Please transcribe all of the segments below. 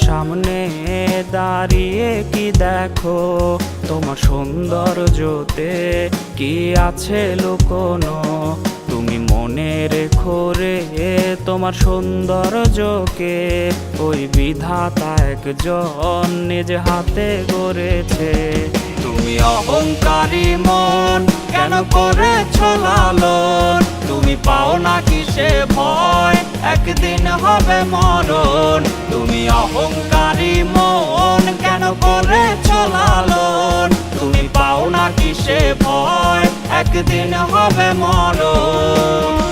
সামনে দাঁড়িয়ে কি দেখো, তোমার সৌন্দর্যতে কি আছে লুকোনো। তুমি মনে রেখো রে তোমার সৌন্দর্যকে, ওই বিধাতা একজন নিজ হাতে গড়েছে। তুমি অহংকারী মন কেন করেছ লালন, তুমি পাও না কিসে ভয় একদিন হবে মরণ। তুমি অহংকারী মন কেন করেছ লালন, তুমি পাও না কিসে ভয় একদিন হবে মরণ।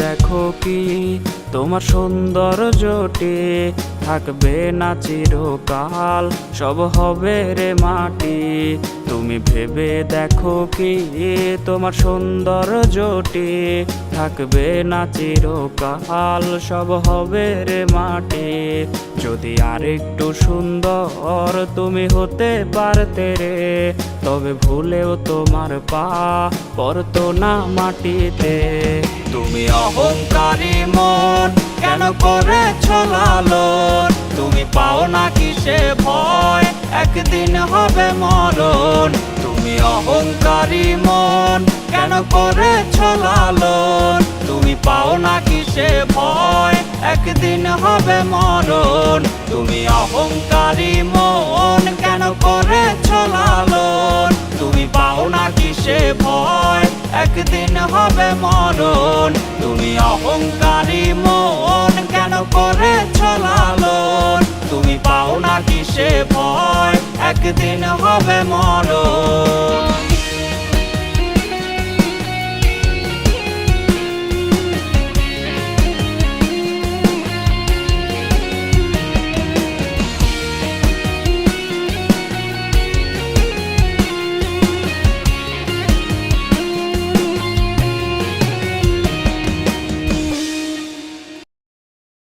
দেখো কি তোমার সৌন্দর্যটি থাকবে না চিরকাল, সব হবে রে মাটি। তুমি ভেবে দেখো কি তোমার সৌন্দর্যটি থাকবে না চিরকাল, সব হবে রে মাটি। যদি আরেকটু সুন্দর তুমি হতে পারতে রে, তবে ভুলেও তোমার পা পড়তো না মাটিতে। তুমি অহংকারী মন কেন করেছ লালন, তুমি পাও না কিসে ভয় একদিন হবে মরণ। তুমি অহংকারী মন কেন করেছ লালন, তুমি পাও না কিসে ভয় একদিন হবে মরণ। তুমি অহংকারী মন কেন করেছ লালন, তুমি পাও না কিসে ভয় একদিন হবে মরণ। তুমি অহংকারী মন কেন করেছ লালন, তুমি পাও না কিসে ভয় একদিন হবে মরণ।